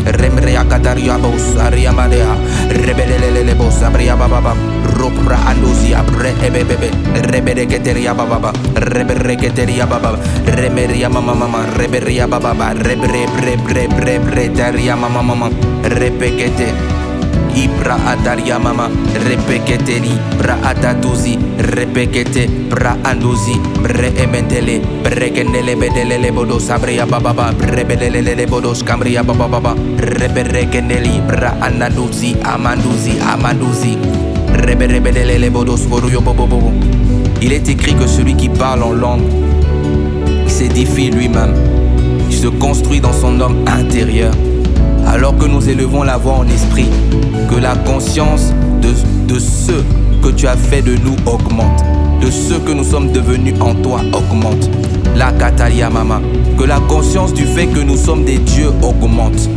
[SPEAKER 1] remrea katariabos ariamadea rebedelebo sabriababa ropra andosia bre ebebebe rebedeketeria baba rebereketeria baba remeria mama mama reberia baba rebre daria mama mama repekete Ibra ataria mama repeketeri bra atatuzi repekete bra anduzi bre ementele brekenele bedele bodo sabria baba rebelele bodos camria baba reberekeneli bra anaduzi amanduzi reberebedele bodos boruyo bobo. Il est écrit que celui qui parle en langue s'édifie lui-même, il se construit dans son homme intérieur. Alors que nous élevons la voix en esprit, que la conscience de ce que tu as fait de nous augmente, de ce que nous sommes devenus en toi augmente. La katalia mama, que la conscience du fait que nous sommes des dieux augmente,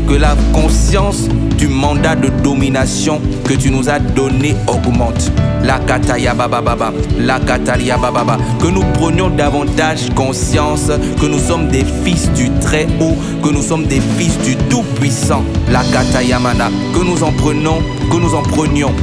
[SPEAKER 1] que la conscience du mandat de domination que tu nous as donné augmente. La kataya baba baba, la katalia baba baba, que nous prenions davantage conscience que nous sommes des fils du très haut, que nous sommes des fils du tout-puissant. La kataya mana, que nous en prenions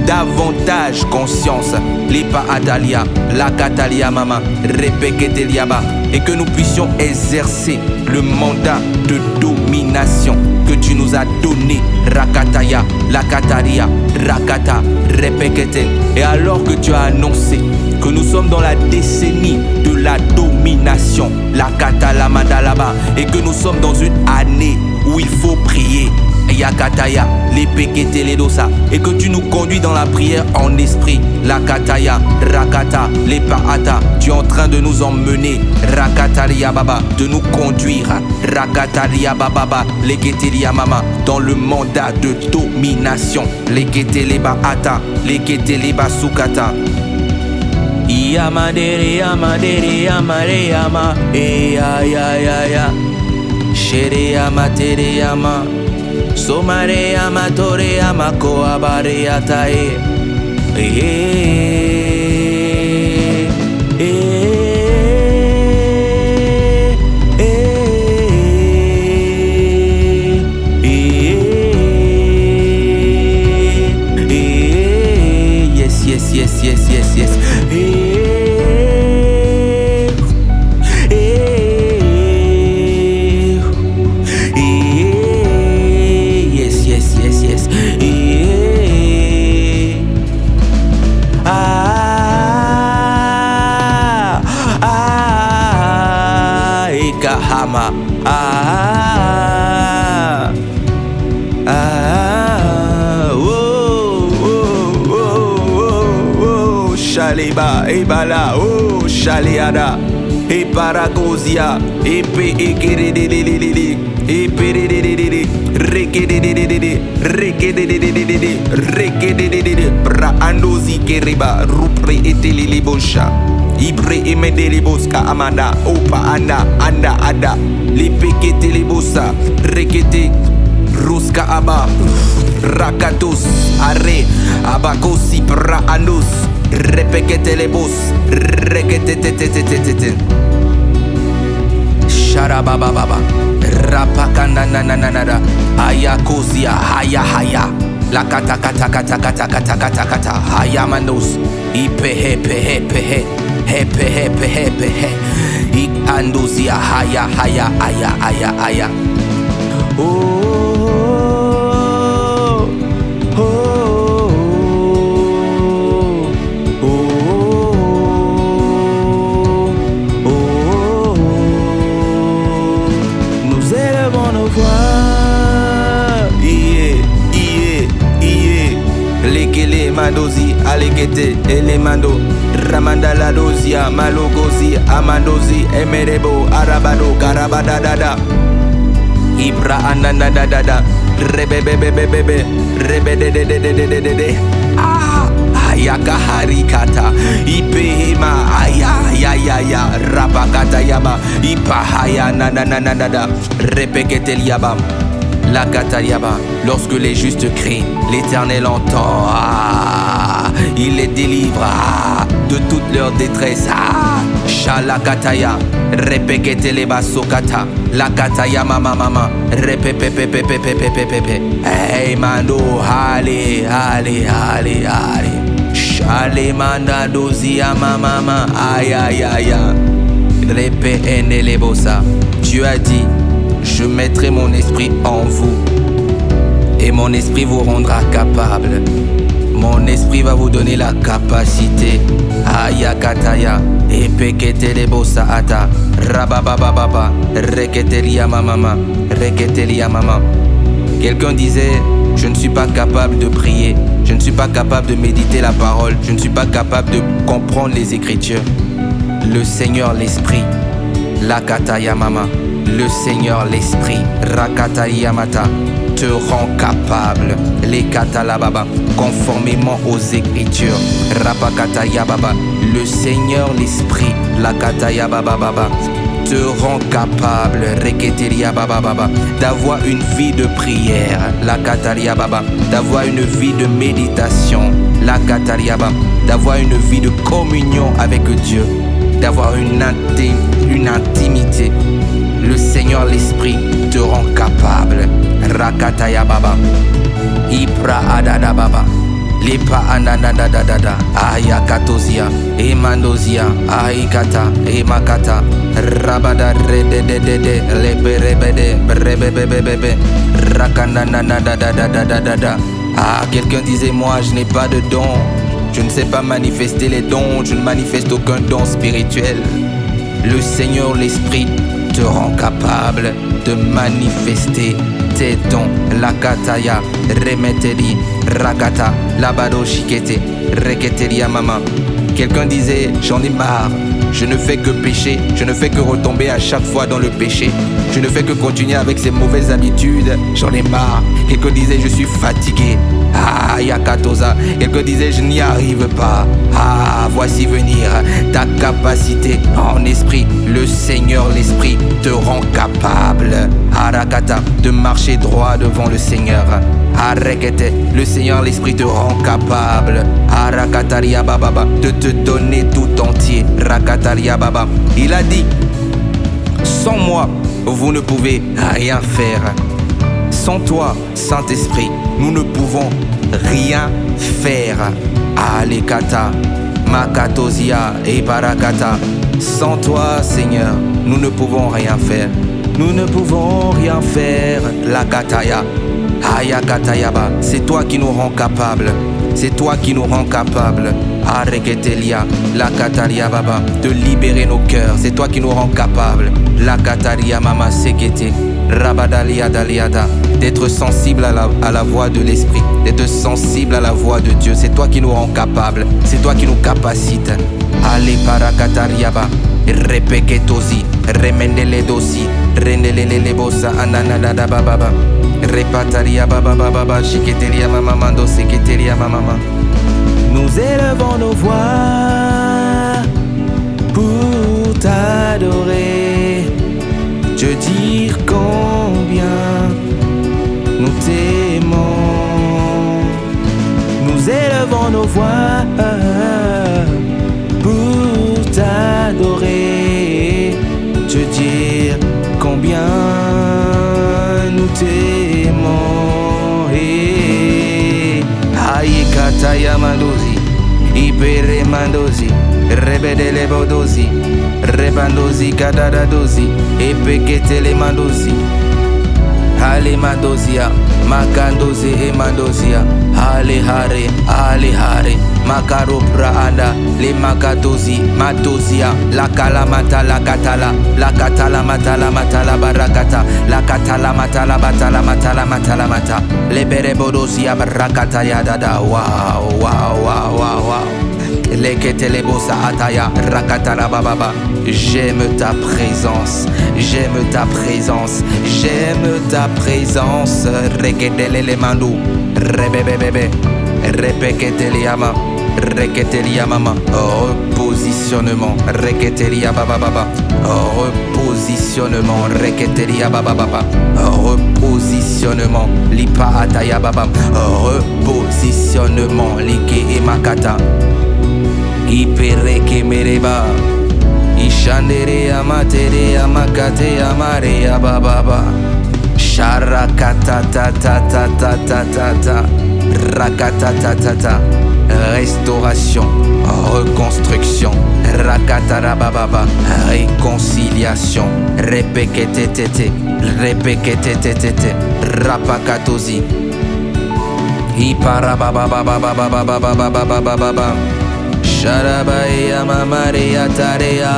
[SPEAKER 1] davantage conscience. Lipa adalia, la katalia mama, repeketeliaba, et que nous puissions exercer le mandat de domination que tu nous as donné. Rakataya, la kataria, rakata, repekete. Et alors que tu as annoncé que nous sommes dans la décennie de la domination, la katala madalaba, et que nous sommes dans une année où il faut prier. Yakataya, les pekete les dosa, et que tu nous conduis dans la prière en esprit. La kataya, rakata, les paata, tu es en train de nous emmener. Rakatalia baba, de nous conduire. Rakatalia baba, les ketelia mama, dans le mandat de domination. Les ketele baata, les ketele basukata. Yamadere yamadere yamare yama, ya ya, shere yamatere yama. Somare amatore amako abare atae. Yes. yama. Ah, ah, ah, oh, oh, oh, oh, oh, Shaliba, Ebala, oh, Shaliada, Eparagosia, Epe, Ekeredididididi, Eperedidididi, Rekedidididi, Rekedidididi, Rekedidididi, Bra Andozi Keriba, Rupre Etelilibosha, Ibre Emedeliboska Amanda, Opa Anda, Anda Ada, Lipeketelibosa, Rekete, Ruska Aba, Rakatos, Are, Abakosi, Bra Andos, Repeketelebos, Reketetetetetetete. Sharabababa, Rapakananananada, Ayakozia, Haya Haya, La Kata Kata Kata Kata Kata Kata Kata, Hayamandos, Ipe Hepe Hepe He, Hepe Hepe Hepe He, Ik Andozia, Haya Haya Aya Aya Aya. Oh, oh, oh, oh, oh. Nous élevons nos voix. Iye, iye, iye. Lekele mandozi, alekete, elemando. Ramandala dozia, malogozi, amandozi, emerebo, arabado, karabadadada. Ibra ananadadada, rebebebebebebe, rebedededededede. Ah, ayaka harikata, ipehema, ayayayaya, rapakata yaba, ipahaya nananadada, repeketel yaba. La Katayaba, lorsque les justes crient, l'Éternel entend. Ah, il les délivre de toute leur détresse. Ah, Shalakataya, Repeketeleba Sokata, La Kataya Mama Mama, Repepepepepepepepepe. Hey Mando, allez, allez, allez, allez. Shale Manda Dozia Mama, aïe aïe aïe. Repe Enelebosa, Dieu a dit. Je mettrai mon esprit en vous et mon esprit vous rendra capable. Mon esprit va vous donner la capacité. Ayakataya, epeketelebosa ata, rababababa, reketelia mama, reketelia mama. Quelqu'un disait, je ne suis pas capable de prier, je ne suis pas capable de méditer la parole, je ne suis pas capable de comprendre les Écritures. Le Seigneur l'Esprit, la kataya mama. Le Seigneur l'Esprit, Rakata Yamata, te rend capable, les Katalababa, conformément aux Écritures, Rapakata Yababa. Le Seigneur l'Esprit, la Kata Yababa, te rend capable, Reketeria Baba, d'avoir une vie de prière, la Kataria Baba, d'avoir une vie de méditation, la Kataria Baba, d'avoir une vie de communion avec Dieu, d'avoir une intimité. Le Seigneur l'Esprit te rend capable. Rakataya Baba. Ipra Adada Baba. Lipa Ananadadada. Ayakatozia. Emandozia. Aikata. Emakata. Rabada rededede. Leberebede. Brebebebebe. Rakananadadadadadada. Ah, quelqu'un disait, moi je n'ai pas de don. Je ne sais pas manifester les dons. Je ne manifeste aucun don spirituel. Le Seigneur l'Esprit te rend capable de manifester tes dons. La kataya, remeteli, rakata, labado shikete, reketelia mama. Quelqu'un disait, j'en ai marre, je ne fais que pécher, je ne fais que retomber à chaque fois dans le péché, je ne fais que continuer avec ces mauvaises habitudes, j'en ai marre. Quelqu'un disait, je suis fatigué. Ah, Yakatoza. Quelqu'un disait, je n'y arrive pas. Ah, voici venir ta capacité en esprit. Le Seigneur, l'Esprit, te rend capable, Arakata, de marcher droit devant le Seigneur. Arekete, le Seigneur, l'Esprit te rend capable, Arakataria Baba, de te donner tout entier. Rakataria Baba. Il a dit, sans moi, vous ne pouvez rien faire. Sans toi, Saint-Esprit, nous ne pouvons rien faire. Alekata, Makatozia et Barakata. Sans toi, Seigneur, nous ne pouvons rien faire. Nous ne pouvons rien faire. La Kataya. Ayakatayaba, c'est toi qui nous rends capables. C'est toi qui nous rends capables. Areketelia, la kataria baba, de libérer nos cœurs. C'est toi qui nous rends capables. La kataria mama sekete, rabadalia daliada, d'être sensible à la voix de l'esprit, d'être sensible à la voix de Dieu. C'est toi qui nous rends capables. C'est toi qui nous capacites. Ale parakatariaba, repeketosi, remendele dosi, rendelele bosa, ananada baba. Repataria baba baba, chiketeria mamamando, seketeria mamama. Nous élevons nos voix pour t'adorer, te dire combien nous t'aimons. Nous élevons nos voix pour t'adorer, te dire combien nous t'aimons. Aïe kataya mandozi, ibere mandozi, rebedele bodozi, rebandozi kadada dozi, epeketele mandozi. Ale mandozia, makandozi e mandozia, ale hare, makaro praanda, le makadozi, matozia, la kalamata, la katala matala barakata, la katala matala batala matala matala mata, le berebodozia barakata ya dada, wow. Leketele bosa ataya, rakatala bababa. J'aime ta présence, j'aime ta présence, j'aime ta présence. Rekedele le mandou, rebebebebe, repeketeliama, reketeliamama. Repositionnement, reketelia bababa. Repositionnement, reketelia bababa. Repositionnement, lipa ataya babam. Repositionnement, like et makata. Ipereke mereba, ishandere amatere amakate amare ababa, sharakata ta ta ta ta ta ta ta, rakata ta ta ta, restauration, reconstruction, rakata rababa, réconciliation, repekete, rapakatozi, iparababababababababababababa. Sharabaya mamaria tarea,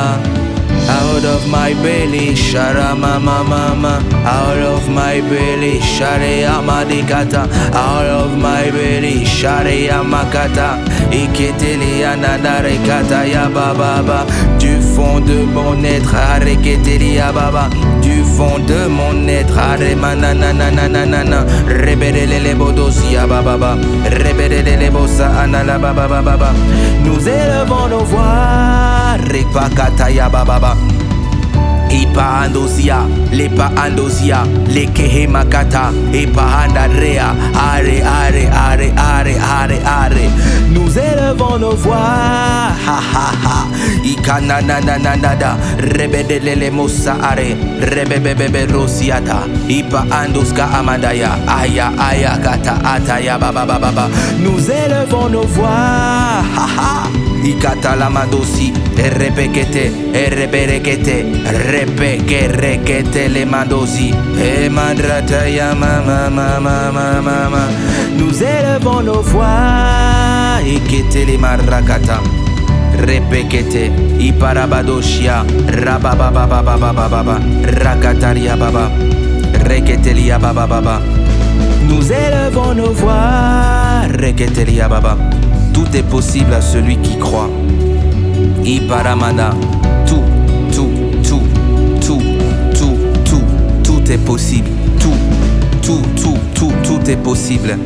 [SPEAKER 1] out of my belly, sharama mama, out of my belly, sharia madikata, out of my belly, sharia makata, iketelia nadarekata ya baba, du fond de mon être, areketelia baba, du fond de mon être, aremanananananana, rebelele bodosia baba, rebelele bosa anala baba. Nous élevons nos voix, repakataya baba. Ipa andosia, lepa andosia, lekehe makata, ipa andarea, are. Nous élevons nos voix, ha. Ikananananada, rebedelele mosa are, rebebebebe rosiata, ipa andoska amadaya, aya kata ataya baba. Nous élevons nos voix, ha. Ikatala madosi, repekete, repeke le madosi, mandrata ya mama. Nous élevons nos voix, ikete le marakata, repekete, iparabadoshia, rabababababababa, rakataria baba, reketelia baba. Nous élevons nos voix, reketelia baba. Tout est possible à celui qui croit. Iparamana, tout est possible. Tout est possible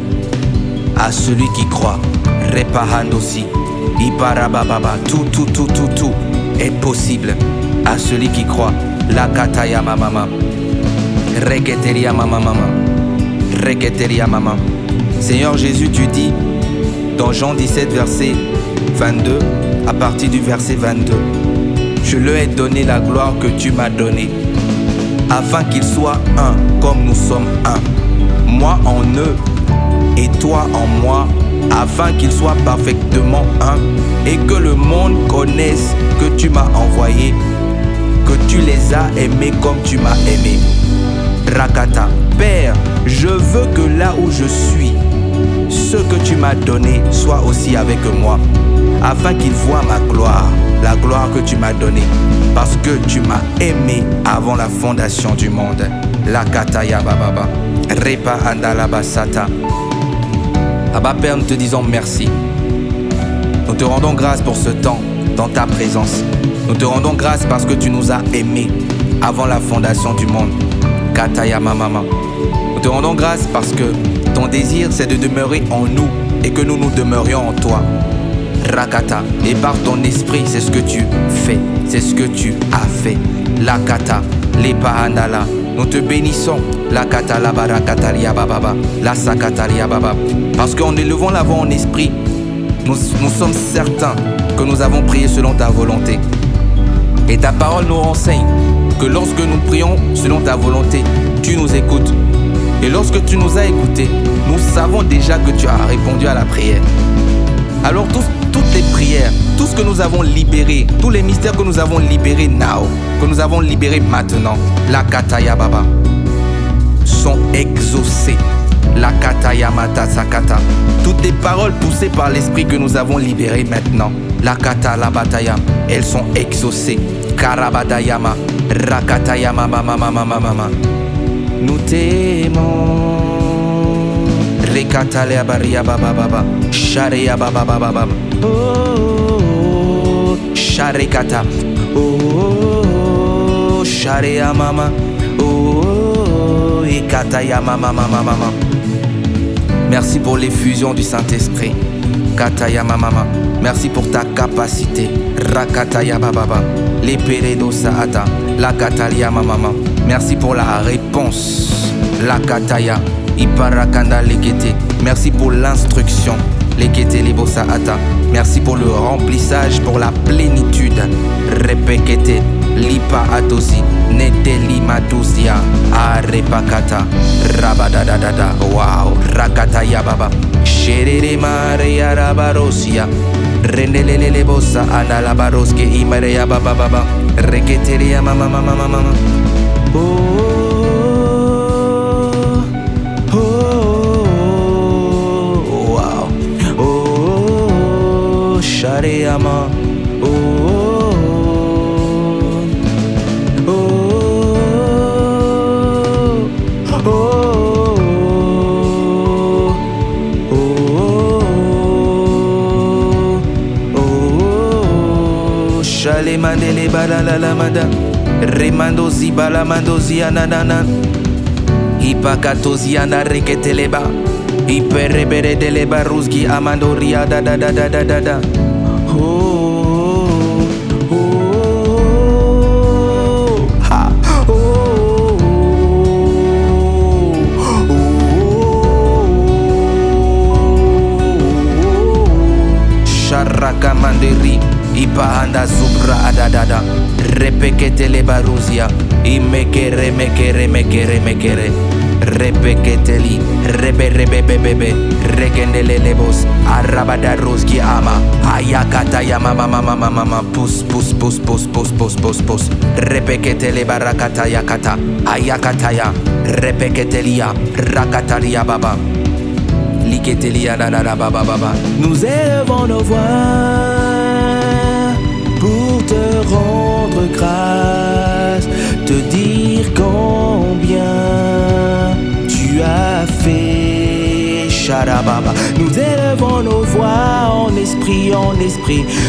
[SPEAKER 1] à celui qui croit. Repahandosi, Iparababa, tout est possible à celui qui croit. La kataya mama, reketeria mama. Seigneur Jésus, tu dis dans Jean 17, verset 22, à partir du verset 22, je leur ai donné la gloire que tu m'as donnée, afin qu'ils soient un, comme nous sommes un. Moi en eux et toi en moi, afin qu'ils soient parfaitement un, et que le monde connaisse que tu m'as envoyé, que tu les as aimés comme tu m'as aimé. Rakata. Père, je veux que là où je suis, ce que tu m'as donné soit aussi avec moi, afin qu'il voie ma gloire, la gloire que tu m'as donnée, parce que tu m'as aimé avant la fondation du monde. Lakata Yabababa, Repa Andalabasata. Abba Père, nous te disons merci. Nous te rendons grâce pour ce temps dans ta présence. Nous te rendons grâce parce que tu nous as aimés avant la fondation du monde. Kataya Mama. Nous te rendons grâce parce que ton désir c'est de demeurer en nous et que nous nous demeurions en toi. Rakata. Et par ton esprit, c'est ce que tu fais. C'est ce que tu as fait. Lakata. Lepa Andala. Nous te bénissons. Lakata la barakatalia bababa. La sakatalia baba. Parce qu'en élevant la voix en esprit, nous sommes certains que nous avons prié selon ta volonté. Et ta parole nous renseigne que lorsque nous prions selon ta volonté, tu nous écoutes. Et lorsque tu nous as écoutés, nous savons déjà que tu as répondu à la prière. Alors toutes les prières, tout ce que nous avons libéré, tous les mystères que nous avons libérés que nous avons libérés maintenant, la kataya baba, sont exaucés. La kataya mata sakata. Toutes les paroles poussées par l'esprit que nous avons libérées maintenant, la kata la bataya, elles sont exaucées. Karabadayama, rakatayama mama mama mama. Nous t'aimons. Rekatale abaria baba baba, sharia baba baba baba. Oh, sharekata. Oh, sharia mama. Oh, ekataya mama mama mama. Merci pour l'effusion du Saint-Esprit. Kataya mama. Merci pour ta capacité. Rakataya baba. Leperedo saata. La katalia mama. Merci pour la réponse. La kataya. Iparakanda lekete. Merci pour l'instruction. Lekete lebo saata. Merci pour le remplissage, pour la plénitude. Repekete. Lipa atosi. Neteli matusia. Arepakata. Rabadadadada. Wow. Rakataya baba. Sherere maria rabarosia. Rendelele bossa andalabaroske imareya baba baba. Reketeria mama mama mama. Wow. Oh, shareyama. Shale mandele balala la mada. Remandozi balamandozi ananana. Ipakatozi ana reketeleba. Iperebere deleba ruzgi amandoria da da da da da da da. Oh, oh, ha, oh, oh, Sharaka manderi. Ipa anda zubra adadada. Repekete le baruzia. Imekere mekere mekere mekere. Repeketeli. Rebe rebe bebe. Regendele lebos. Arabada roski ama. Ayakata ya mama mama mama. Pus pus pus pus pus pus pus pus. Repeketele barakata yakata. Ayakata ya. Repeketelia. Rakatalia baba. Liketelia nanana baba baba. Nous élevons nos voix pour te rendre grâce, te dire combien tu as fait. Sharababa. Nous élevons nos voix en esprit,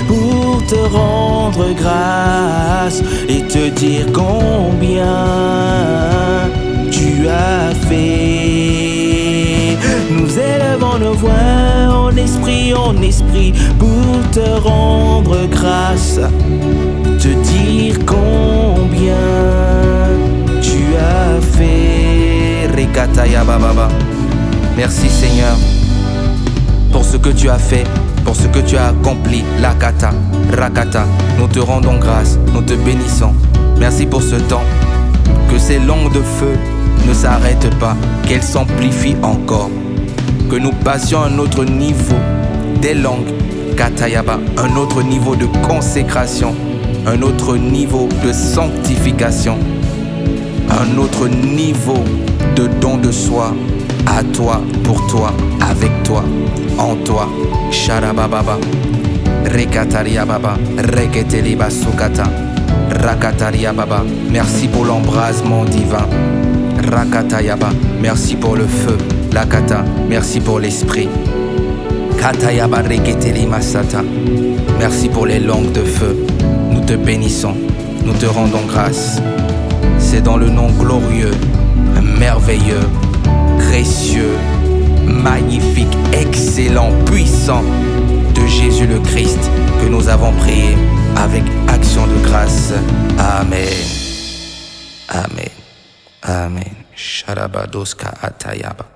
[SPEAKER 1] pour te rendre grâce et te dire combien tu as fait. Nous élevons nos voix en esprit, pour te rendre grâce, te dire combien tu as fait. Rekataya bababa. Merci Seigneur pour ce que tu as fait, pour ce que tu as accompli. Lakata, Rakata. Nous te rendons grâce, nous te bénissons. Merci pour ce temps. Que ces langues de feu ne s'arrêtent pas, qu'elles s'amplifient encore. Que nous passions à un autre niveau des langues, Katayaba, un autre niveau de consécration, un autre niveau de sanctification. un autre niveau de don de soi, à toi, pour toi, avec toi, en toi. Sharabababa, Rekataria Baba, Reketeliba Sukata, Rakataria Baba, merci pour l'embrasement divin. Rakatayaba, merci pour le feu. Lakata, merci pour l'esprit. Katayaba Reketeli Masata, merci pour les langues de feu. Nous te bénissons, nous te rendons grâce. C'est dans le nom glorieux, merveilleux, précieux, magnifique, excellent, puissant de Jésus le Christ que nous avons prié avec action de grâce. Amen. Amen. Amen. Sharabadoska Atayaba.